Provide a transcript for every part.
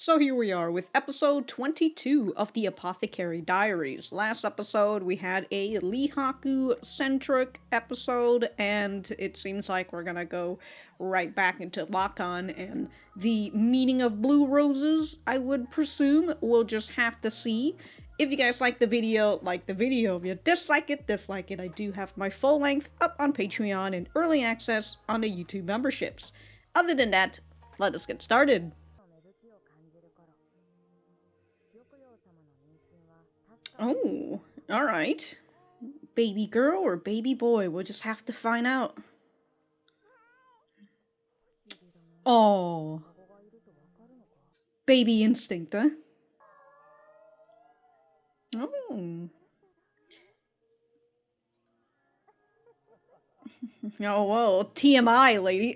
So here we are with episode 22 of the Apothecary Diaries. Last episode we had a Lihaku-centric episode, and it seems like we're gonna go right back into Lakan, and the meaning of blue roses, I would presume. We'll just have to see. If you guys like the video, like the video. If you dislike it, dislike it. I do have my full length up on Patreon and early access on the YouTube memberships. Other than that, let us get started. Oh, alright. Baby girl or baby boy, we'll just have to find out. Oh. Baby instinct, huh? Oh. Oh, whoa. TMI, lady.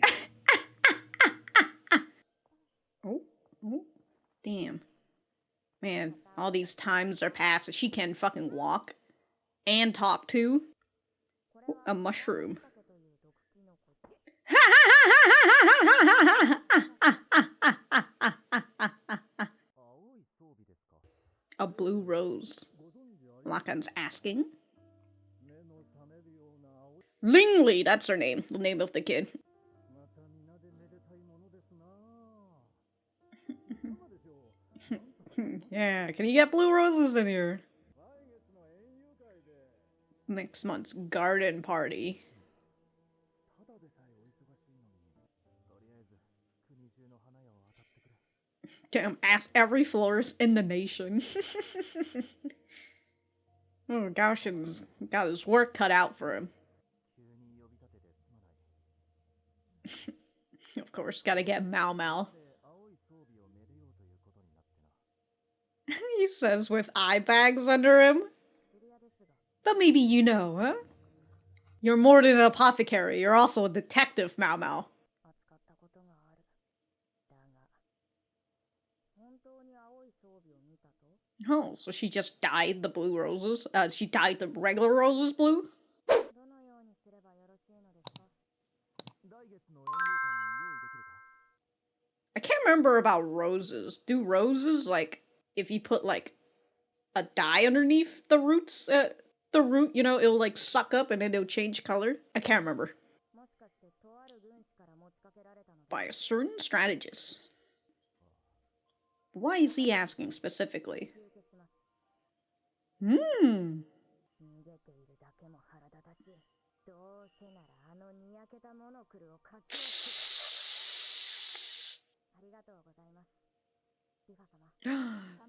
Oh. Damn. Man, all these times are past. She can fucking walk. And talk too. Oh, a mushroom. A blue rose. Lakan's asking. Lingli, that's her name. The name of the kid. Yeah, can you get blue roses in here? Next month's garden party. Damn, ask every florist in the nation. Oh, Gaoshin's got his work cut out for him. Of course, gotta get Maomao. He says with eye bags under him. But maybe you know, huh? You're more than an apothecary, you're also a detective, Maomao. Oh, so she just dyed the blue roses? She dyed the regular roses blue? I can't remember about roses. Do roses, like, if you put, like, a dye underneath the roots, the root, you know, it'll, like, suck up and then it'll change color? I can't remember. By a certain strategist. Why is he asking specifically?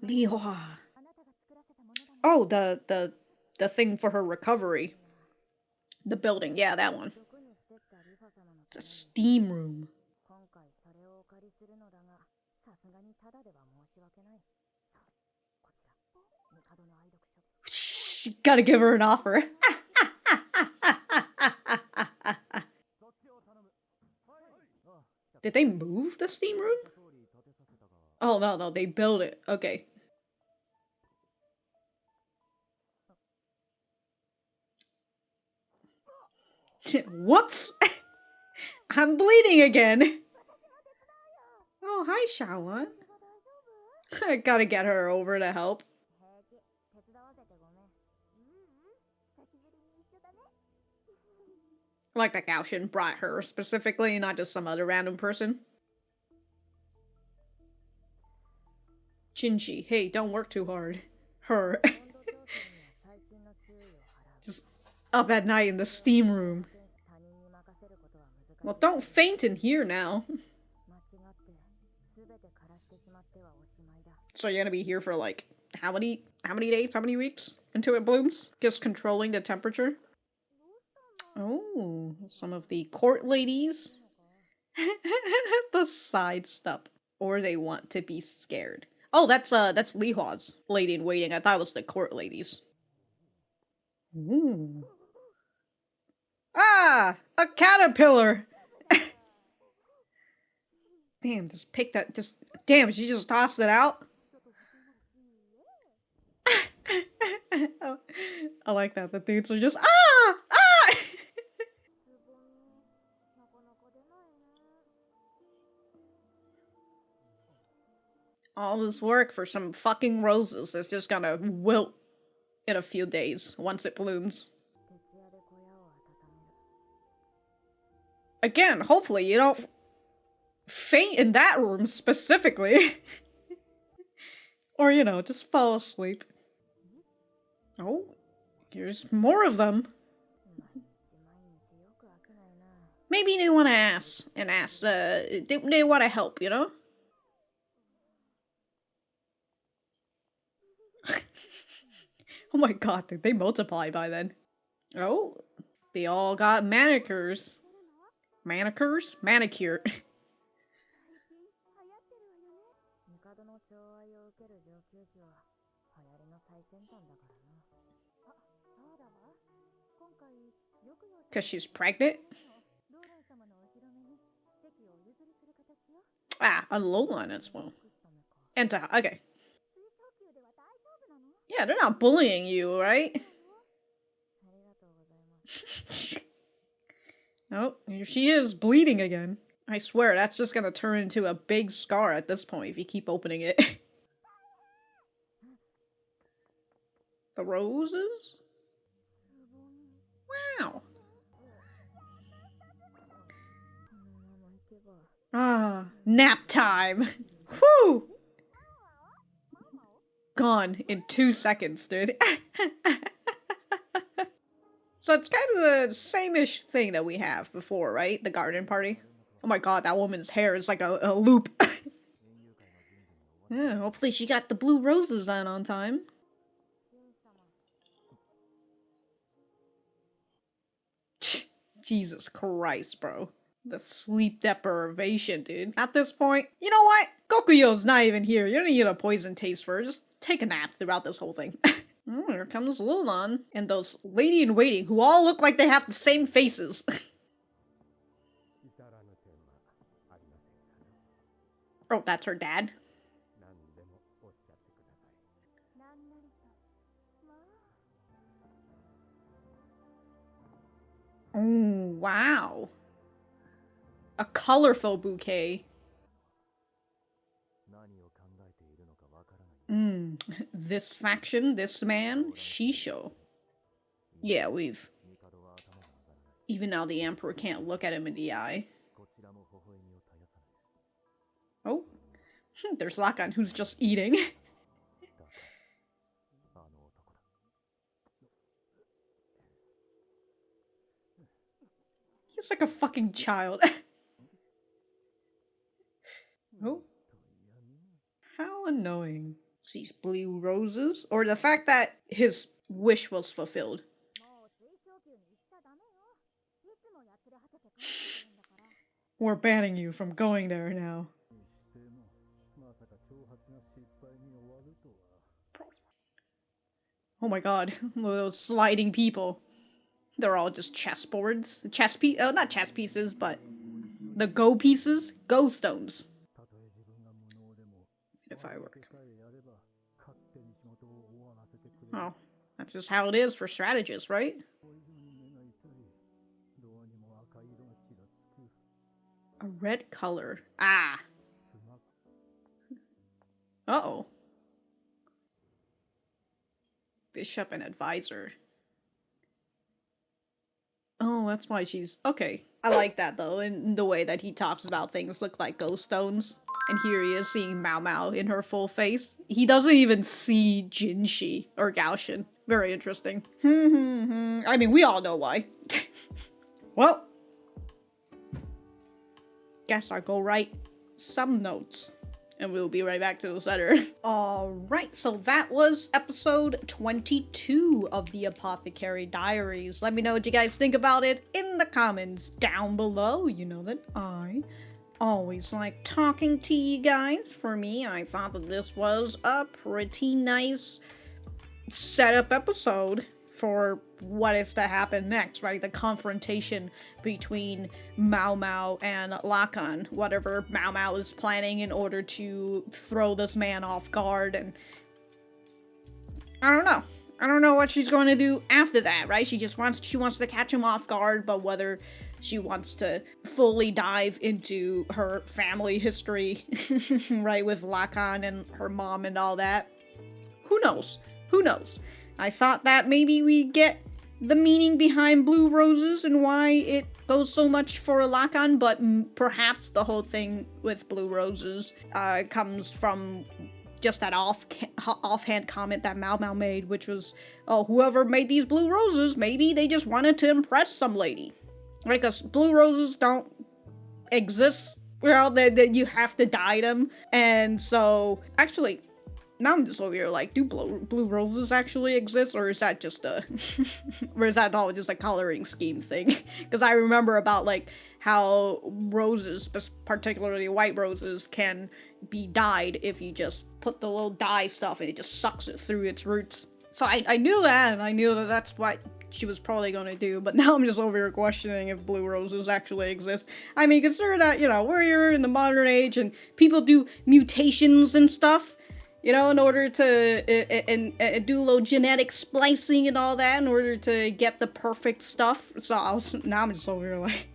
Lihua. Oh, the thing for her recovery. The building, yeah, that one. It's a steam room. Gotta give her an offer. Did they move the steam room? Oh, no, they built it. Okay. Whoops! I'm bleeding again. Oh, hi, Shawan. I gotta get her over to help. Like that Gaoshin brought her specifically, not just some other random person. Shinji, hey, don't work too hard. Her. Just up at night in the steam room. Well, don't faint in here now. So you're gonna be here for like how many days, how many weeks until it blooms? Just controlling the temperature? Oh, some of the court ladies. The side step. Or they want to be scared. Oh, that's Lihua's lady in waiting. I thought it was the court ladies. Ooh. Ah! A caterpillar! Damn, just pick that, just... Damn, she just tossed it out? I like that. The dudes are just... Ah! Ah! All this work for some fucking roses that's just gonna wilt in a few days once it blooms. Again, hopefully you don't faint in that room specifically. Or, you know, just fall asleep. Oh, here's more of them. Maybe they want to ask, they want to help, you know? Oh my god, did they multiply by then? Oh, they all got manicures. Manicures? Manicure. Because she's pregnant? Ah, a Loulan as well. Okay. Yeah, they're not bullying you, right? Oh, here she is, bleeding again. I swear, that's just gonna turn into a big scar at this point if you keep opening it. The roses? Wow. Ah, nap time. Whew! Gone in 2 seconds, dude. So it's kind of the same-ish thing that we have before, right? The garden party. Oh my god, that woman's hair is like a loop. Yeah, hopefully she got the blue roses on time. Jesus Christ, bro. The sleep deprivation, dude. At this point, you know what? Gyokuyou's not even here. You don't need a poison taste for her. Just take a nap throughout this whole thing. Here comes Loulan and those lady-in-waiting who all look like they have the same faces. Oh, that's her dad. Oh, wow. A colorful bouquet. This faction, this man, Shishou. Yeah, even now the Emperor can't look at him in the eye. Oh, there's Lakan who's just eating. He's like a fucking child. Oh. How annoying. These blue roses? Or the fact that his wish was fulfilled. We're banning you from going there now. Oh my god, those sliding people. They're all just chessboards. Not chess pieces, but the go pieces? Go stones. If I work. Oh, that's just how it is for strategists, right? A red color. Ah. Uh-oh. Bishop and advisor. Oh, that's why she's... Okay. I like that, though, in the way that he talks about things look like ghost stones. And here he is seeing Maomao in her full face. He doesn't even see Jinshi or Gaoshin. Very interesting. I mean, we all know why. Well. Guess I'll go write some notes. And we'll be right back to the center. Alright, so that was episode 22 of the Apothecary Diaries. Let me know what you guys think about it in the comments down below. You know that I always like talking to you guys. For me, I thought that this was a pretty nice setup episode for what is to happen next, right? The confrontation between Maomao and Lakan, whatever Maomao is planning in order to throw this man off guard, and I don't know what she's going to do after that, right? She wants to catch him off guard, but whether she wants to fully dive into her family history, right, with Lakan and her mom and all that. Who knows? Who knows? I thought that maybe we'd get the meaning behind blue roses and why it goes so much for Lakan, but perhaps the whole thing with blue roses comes from just that offhand comment that Maomao made, which was, oh, whoever made these blue roses, maybe they just wanted to impress some lady. Right, because blue roses don't exist. Well, you have to dye them. And so, actually, now I'm just over here like, do blue roses actually exist? Or is that just or is that all just a coloring scheme thing? Because I remember about, like, how roses, particularly white roses, can be dyed if you just put the little dye stuff and it just sucks it through its roots. So I knew that, and I knew that that's what she was probably gonna do, but now I'm just over here questioning if blue roses actually exist. I mean, consider that, you know, we're here in the modern age and people do mutations and stuff, you know, in order to and do a little genetic splicing and all that in order to get the perfect stuff. So now I'm just over here like,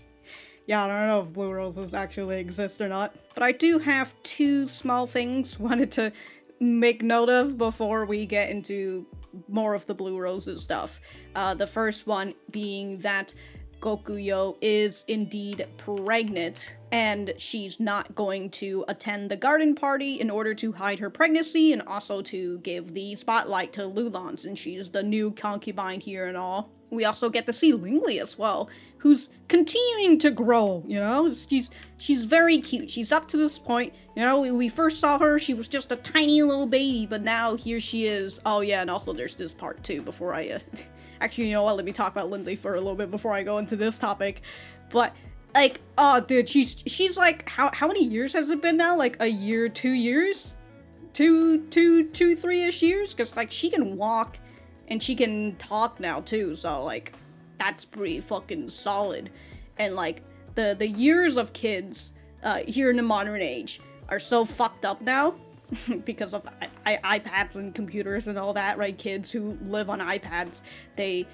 yeah, I don't know if blue roses actually exist or not. But I do have two small things wanted to make note of before we get into more of the blue roses stuff. The first one being that Gyokuyou is indeed pregnant, and she's not going to attend the garden party in order to hide her pregnancy and also to give the spotlight to Loulan, since she's the new concubine here and all. We also get to see Lingli as well, who's continuing to grow, you know? She's very cute. She's up to this point, you know, we first saw her, she was just a tiny little baby, but now here she is. Oh yeah, and also there's this part too before I, actually, you know what, let me talk about Lingli for a little bit before I go into this topic. But, like, oh dude, she's like, how many years has it been now? Like a year, 2 years? 3-ish years? Because, like, she can walk and she can talk now too, so, like, that's pretty fucking solid. And, like, the years of kids here in the modern age are so fucked up now because of iPads and computers and all that, right? Kids who live on iPads, they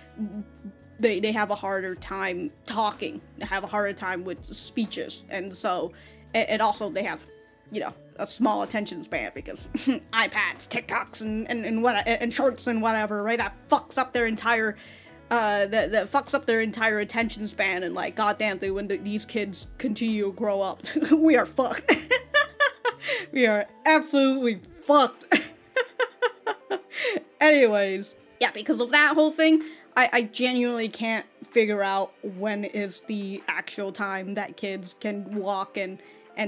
have a harder time talking, they have a harder time with speeches, and so, and also they have, you know, a small attention span because iPads, TikToks, and shorts and whatever, right? That fucks up their entire that fucks up their entire attention span, and, like, goddamn, when these kids continue to grow up, we are fucked. We are absolutely fucked. Anyways, yeah, because of that whole thing, I genuinely can't figure out when is the actual time that kids can walk and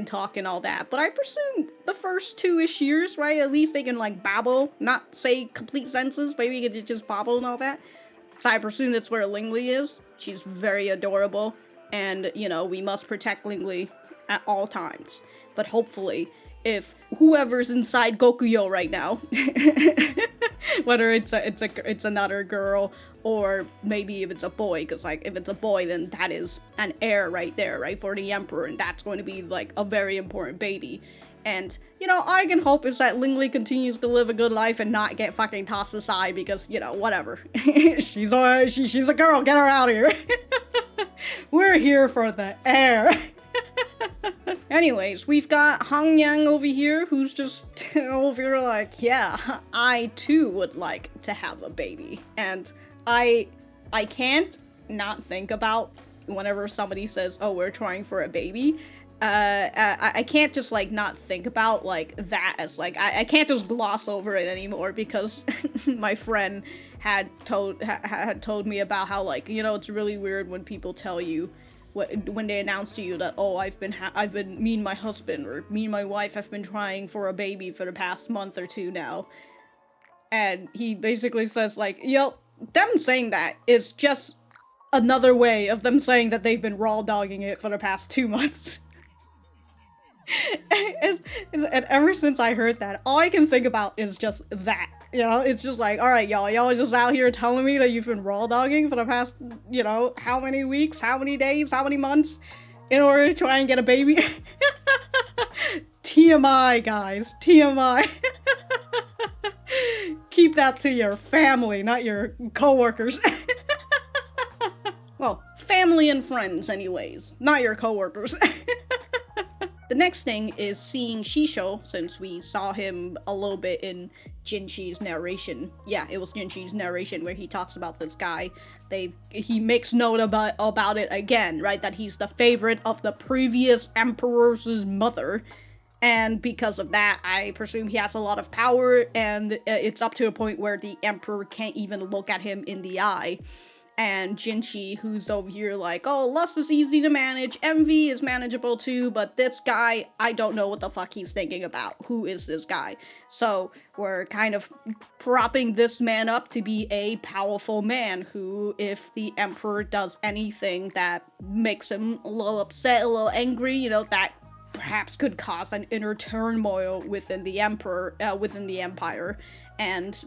talk and all that. But I presume the first 2-ish years, right? At least they can, like, babble, not say complete sentences, maybe they can just babble and all that. So I presume that's where Lingli is. She's very adorable, and, you know, we must protect Lingli at all times. But hopefully, if whoever's inside Gyokuyou right now, whether it's another girl or maybe if it's a boy, because, like, if it's a boy, then that is an heir right there, right, for the emperor, and that's going to be, like, a very important baby. And, you know, all I can hope is that Lingli continues to live a good life and not get fucking tossed aside because, you know, whatever. she's a girl, get her out of here. We're here for the heir. Anyways, we've got Hangyang over here, who's just over here like, yeah, I too would like to have a baby. And I can't not think about whenever somebody says, oh, we're trying for a baby. I can't just, like, not think about, like, that as, like, I can't just gloss over it anymore because my friend had told me about how, like, you know, it's really weird when people tell you, when they announce to you that, oh, me and my husband or me and my wife have been trying for a baby for the past month or two now. And he basically says, like, yo, them saying that is just another way of them saying that they've been raw dogging it for the past 2 months. and ever since I heard that, all I can think about is just that. You know, it's just like, alright, y'all are just out here telling me that you've been raw dogging for the past, you know, how many weeks, how many days, how many months in order to try and get a baby? TMI, guys. TMI. Keep that to your family, not your coworkers. Well, family and friends anyways, not your coworkers. The next thing is seeing Shishou, since we saw him a little bit in Jinshi's narration. Yeah, it was Jinshi's narration where he talks about this guy. He makes note about it again, right? That he's the favorite of the previous emperor's mother. And because of that, I presume he has a lot of power, and it's up to a point where the emperor can't even look at him in the eye. And Jinshi, who's over here like, oh, lust is easy to manage, envy is manageable too, but this guy, I don't know what the fuck he's thinking about. Who is this guy? So we're kind of propping this man up to be a powerful man who, if the emperor does anything that makes him a little upset, a little angry, you know, that perhaps could cause an inner turmoil within the emperor, within the empire. And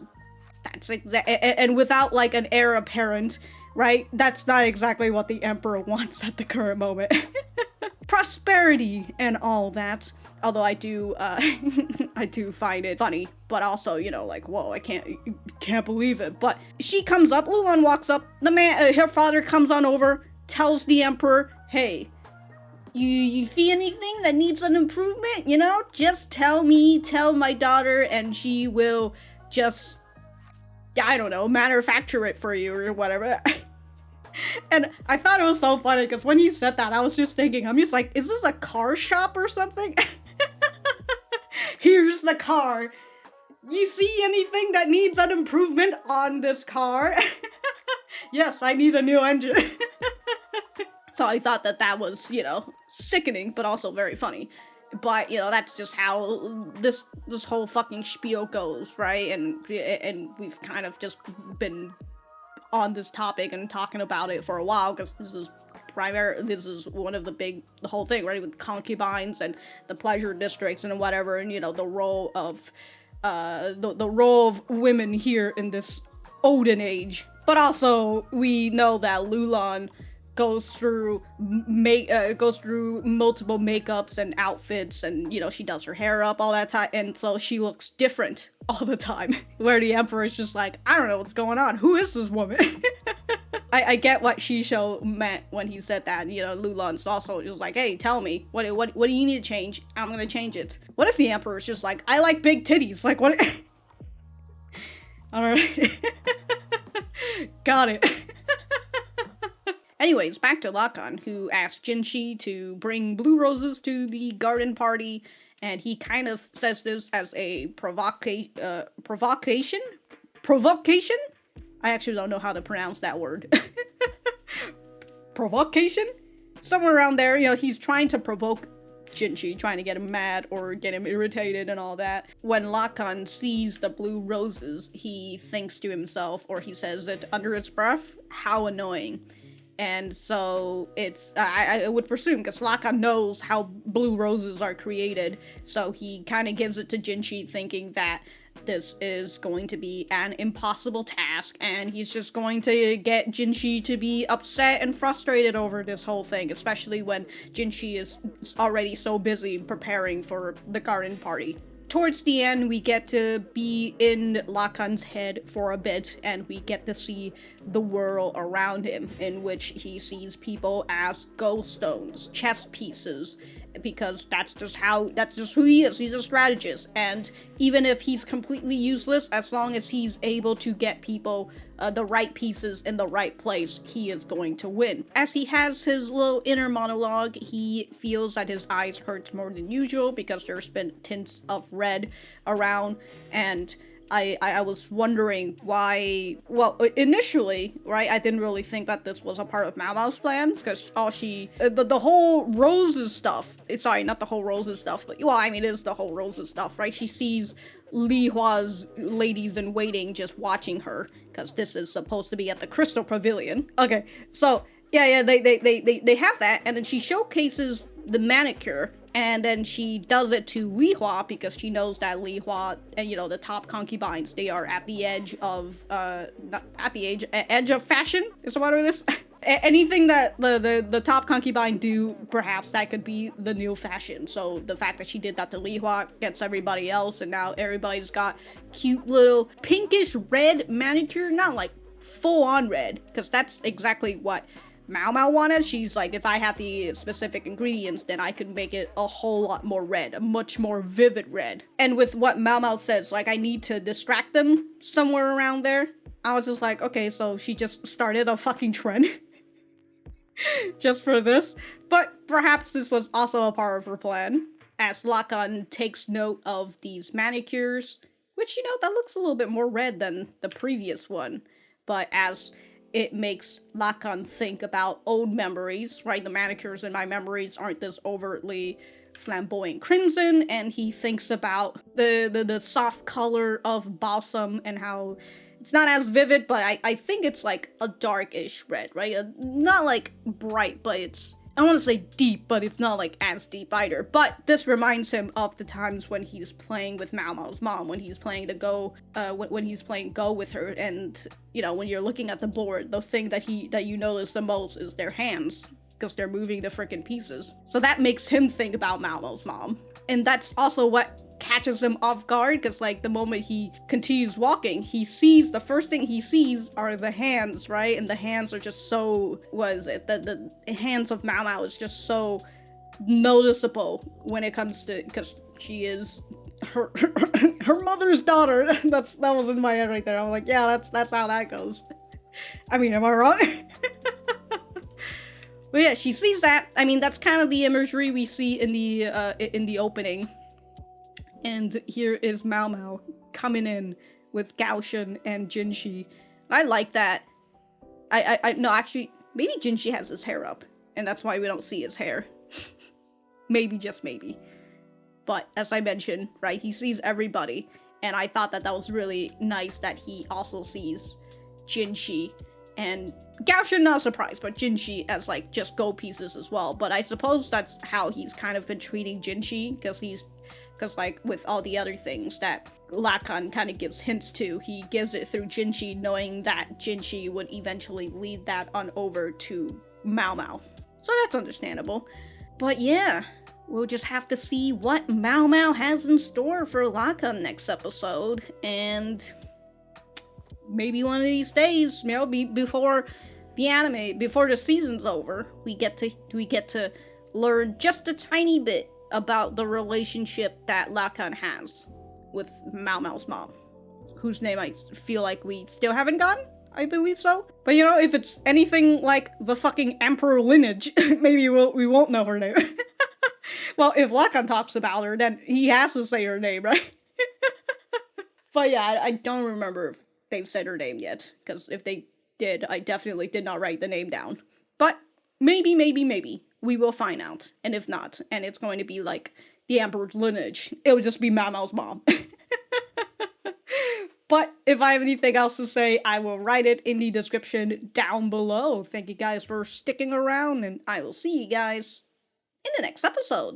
that's like, and without like an heir apparent, right? That's not exactly what the emperor wants at the current moment. Prosperity and all that. Although I do, I do find it funny, but also, you know, like, whoa, I can't believe it. But she comes up, Loulan walks up, the man, her father comes on over, tells the emperor, hey, you see anything that needs an improvement, you know? Just tell my daughter, and she will just, I don't know, manufacture it for you or whatever. And I thought it was so funny because when you said that, I was just thinking, I'm just like, is this a car shop or something? Here's the car. You see anything that needs an improvement on this car? Yes, I need a new engine. So I thought that was, you know, sickening, but also very funny. But, you know, that's just how this whole fucking spiel goes, right? And we've kind of just been on this topic and talking about it for a while, because this is one of the whole thing, right? With concubines and the pleasure districts and whatever, and, you know, the role of women here in this olden age. But also, we know that Loulan goes through multiple makeups and outfits, and, you know, she does her hair up all that time, and so she looks different all the time. Where the emperor is just like, I don't know what's going on. Who is this woman? I get what Shishou meant when he said that. You know, Lulan's also just like, hey, tell me, what do you need to change? I'm gonna change it. What if the emperor is just like, I like big titties? Like, what? Alright. Got it. Anyways, back to Lakan, who asked Jinshi to bring blue roses to the garden party, and he kind of says this as a provocation? Provocation? I actually don't know how to pronounce that word. Provocation? Somewhere around there, you know, he's trying to provoke Jinshi, trying to get him mad or get him irritated and all that. When Lakan sees the blue roses, he thinks to himself, or he says it under his breath, how annoying. And so it's, I would presume, because Lakan knows how blue roses are created, so he kind of gives it to Jinshi thinking that this is going to be an impossible task, and he's just going to get Jinshi to be upset and frustrated over this whole thing, especially when Jinshi is already so busy preparing for the garden party. Towards the end, we get to be in Lakan's head for a bit, and we get to see the world around him, in which he sees people as ghost stones, chess pieces, because that's just who he is. He's a strategist, and even if he's completely useless, as long as he's able to get people the right pieces in the right place, he is going to win. As he has his little inner monologue, he feels that his eyes hurt more than usual because there's been tints of red around, and I was wondering why. Well, initially, right, I didn't really think that this was a part of Maomao's plans, because the whole roses stuff, sorry, not the whole roses stuff, but, well, I mean, it is the whole roses stuff, right? She sees Li Hua's ladies in waiting just watching her, because this is supposed to be at the Crystal Pavilion. Okay, so, yeah, they have that, and then she showcases the manicure, and then she does it to Li Hua because she knows that Li Hua and, you know, the top concubines, they are at the edge of, edge of fashion, is what it is? Anything that the top concubine do, perhaps that could be the new fashion. So the fact that she did that to Li Hua gets everybody else, and now everybody's got cute little pinkish red manicure, not like full-on red, because that's exactly what Maomao wanted. She's like, if I had the specific ingredients, then I could make it a whole lot more red, a much more vivid red. And with what Maomao says, like, I need to distract them somewhere around there, I was just like, okay, so she just started a fucking trend. Just for this. But perhaps this was also a part of her plan, as Lakan takes note of these manicures, which, that looks a little bit more red than the previous one. But as it makes Lakan think about old memories, right? The manicures in my memories aren't this overtly flamboyant crimson, and he thinks about the soft color of balsam and how it's not as vivid, but I think it's like a darkish red, right? Not like bright, but it's, I want to say deep, but it's not like as deep either. But this reminds him of the times when he's playing with Maomao's mom, when he's playing the Go, when he's playing Go with her, and when you're looking at the board, the thing that you notice the most is their hands, because they're moving the freaking pieces. So that makes him think about Maomao's mom, and that's also what catches him off guard, because like the moment he continues walking, the first thing he sees are the hands, right? And the hands are just so, the hands of Maomao is just so noticeable when it comes to, because she is her mother's daughter. That was in my head right there. I'm like, yeah, that's how that goes. I mean, am I wrong? But yeah, she sees that. I mean, that's kind of the imagery we see in the opening. And here is Maomao coming in with Gaoshen and Jinshi. I like that. No, actually, maybe Jinshi has his hair up, and that's why we don't see his hair. Maybe, just maybe. But as I mentioned, right, he sees everybody, and I thought that was really nice that he also sees Jinshi and Gaoshen, not a surprise, but Jinshi as like just go pieces as well. But I suppose that's how he's kind of been treating Jinshi, because like with all the other things that Lakan kind of gives hints to, he gives it through Jinshi, knowing that Jinshi would eventually lead that on over to Maomao. So that's understandable. But yeah, we'll just have to see what Maomao has in store for Lakan next episode, and maybe one of these days, before the season's over, we get to learn just a tiny bit about the relationship that Lakan has with Maomao's mom, whose name I feel like we still haven't gotten. I believe so. But if it's anything like the fucking emperor lineage, maybe we won't know her name. Well, if Lakan talks about her, then he has to say her name, right? But yeah, I don't remember if they've said her name yet, because if they did, I definitely did not write the name down. But maybe, we will find out. And if not, and it's going to be like the emperor's lineage, it would just be Maomao's mom. But if I have anything else to say, I will write it in the description down below. Thank you guys for sticking around, and I will see you guys in the next episode.